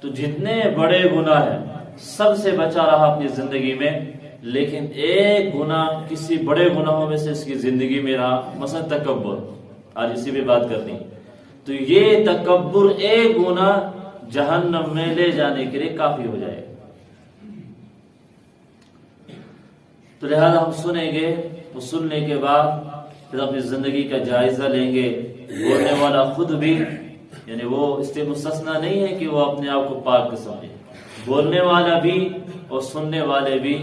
تو جتنے بڑے گناہ ہیں سب سے بچا رہا اپنی زندگی میں، لیکن ایک گناہ کسی بڑے گناہوں میں سے اس کی زندگی میں رہا، مثلا تکبر، آج اسی پہ بات کرنی، تو یہ تکبر ایک گناہ جہنم میں لے جانے کے لیے کافی ہو جائے. تو لہذا ہم سنیں گے، وہ سننے کے بعد پھر اپنی زندگی کا جائزہ لیں گے. بولنے والا خود بھی، یعنی وہ اس سے مستثنا نہیں ہے کہ وہ اپنے آپ کو پاک سمجھے، بولنے والا بھی اور سننے والے بھی،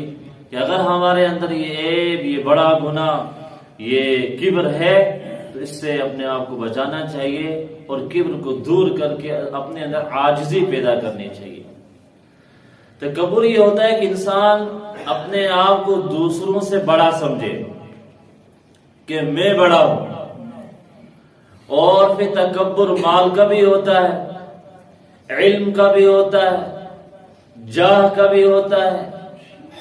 کہ اگر ہمارے اندر یہ عیب، یہ بڑا گناہ، یہ کبر ہے تو اس سے اپنے آپ کو بچانا چاہیے اور کبر کو دور کر کے اپنے اندر عاجزی پیدا کرنی چاہیے. تکبر یہ ہوتا ہے کہ انسان اپنے آپ کو دوسروں سے بڑا سمجھے کہ میں بڑا ہوں. اور پھر تکبر مال کا بھی ہوتا ہے، علم کا بھی ہوتا ہے، جاہ کا بھی ہوتا ہے،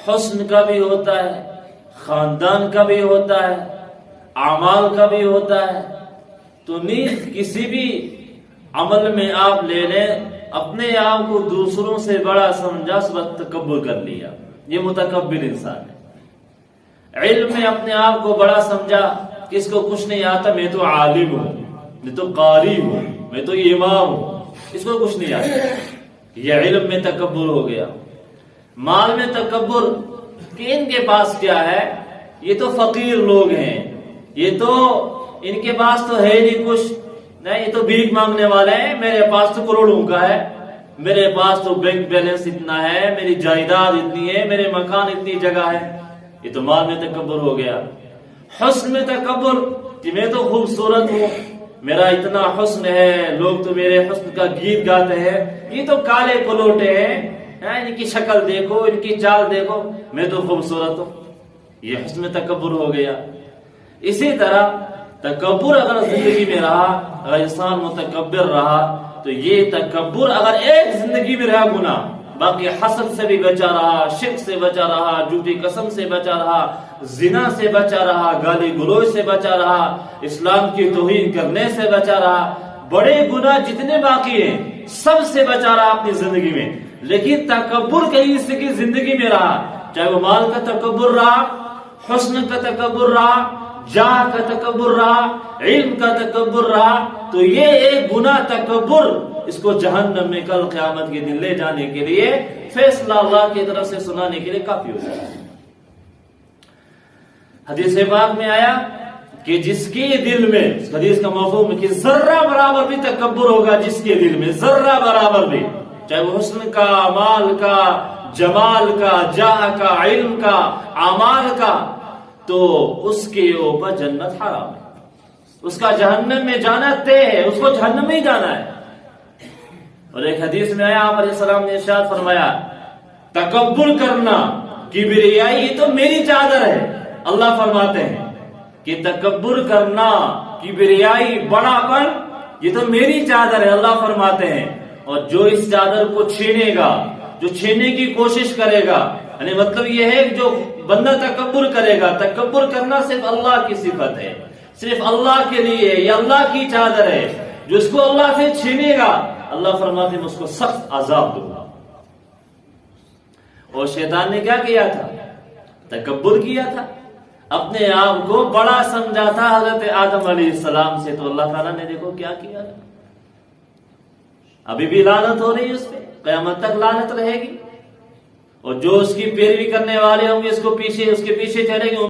حسن کا بھی ہوتا ہے، خاندان کا بھی ہوتا ہے، اعمال کا بھی ہوتا ہے. تو نیز کسی بھی عمل میں آپ لے لیں، اپنے آپ کو دوسروں سے بڑا سمجھا، اس وقت تکبر کر لیا، یہ متکبر انسان ہے. علم میں اپنے آپ کو بڑا سمجھا کہ اس کو کچھ نہیں آتا، میں تو عالم ہوں، میں تو قاری ہوں، میں تو امام ہوں، اس کو کچھ نہیں آتا، یہ علم میں تکبر ہو گیا. مال میں تکبر کہ ان کے پاس کیا ہے، یہ تو فقیر لوگ ہیں، یہ تو ان کے پاس تو ہے نہیں کچھ، نہیں یہ تو بھیک مانگنے والے ہیں، میرے پاس تو کروڑوں کا ہے، میرے پاس تو بینک بیلنس اتنا ہے، میری جائیداد اتنی ہے، میرے مکان اتنی جگہ ہے. یہ تو مال میں تکبر ہو گیا. حسن میں تکبر کہ میں تو خوبصورت ہوں، میرا اتنا حسن ہے، لوگ تو میرے حسن کا گیت گاتے ہیں، یہ تو کالے پلوٹے ہیں، ان کی شکل دیکھو، ان کی چال دیکھو، میں تو خوبصورت ہوں. یہ حسن میں تکبر ہو گیا. اسی طرح تکبر اگر زندگی میں رہا، اگر انسان متکبر رہا، تو یہ تکبر اگر ایک زندگی میں رہا گناہ، باقی حسد سے بھی بچا رہا، شرک سے بچا رہا، جھوٹی قسم سے بچا رہا، زنا سے بچا رہا، گالی گلوچ سے بچا رہا، اسلام کی توہین کرنے سے بچا رہا، بڑے گناہ جتنے باقی ہیں سب سے بچا رہا اپنی زندگی میں. لیکن تکبر کہیں اس کی زندگی میں رہا، چاہے وہ مال کا تکبر رہا، حسن کا تکبر رہا، جاہ کا تکبر رہا، علم کا تکبر رہا، تو یہ ایک گناہ تکبر اس کو جہنم میں کل قیامت کے دن لے جانے کے لیے فیصلہ اللہ کی طرف سے سنانے کے لیے کافی ہو جائے. حدیث پاک میں آیا کہ جس کے دل میں، حدیث کا مفہوم ہے کہ ذرہ برابر بھی تکبر ہوگا، جس کے دل میں ذرہ برابر بھی، چاہے وہ حسن کا، مال کا، جمال کا، جاہ کا، علم کا، اعمال کا، تو اس کے اوپر جنت حرام ہے، اس کا جہنم میں جانا طے ہے، اس کو جہنم میں ہی جانا ہے. اور ایک حدیث میں آیا، آپ علیہ السلام نے ارشاد فرمایا تکبر کرنا، کبریائی، یہ تو میری چادر ہے. اللہ فرماتے ہیں کہ تکبر کرنا، کبریائی، بڑا پن، یہ تو میری چادر ہے. اللہ فرماتے ہیں اور جو اس چادر کو چھینے گا، جو چھیننے کی کوشش کرے گا، یعنی مطلب یہ ہے کہ جو بندہ تکبر کرے گا، تکبر کرنا صرف اللہ کی صفت ہے، صرف اللہ کے لیے، یہ اللہ کی چادر ہے. جو اس کو اللہ سے چھینے گا، اللہ فرماتے ہیں اس کو سخت عذاب دوں گا. اور شیطان نے کیا کیا تھا؟ تکبر کیا تھا، اپنے آپ کو بڑا سمجھا تھا حضرت آدم علیہ السلام سے. تو اللہ تعالیٰ نے دیکھو کیا کیا تھا. ابھی بھی لعنت ہو رہی ہے اس پہ، قیامت تک لعنت رہے گی. اور جو اس کی پیروی کرنے والے ہوں گے، اس کے پیچھے چلیں گے.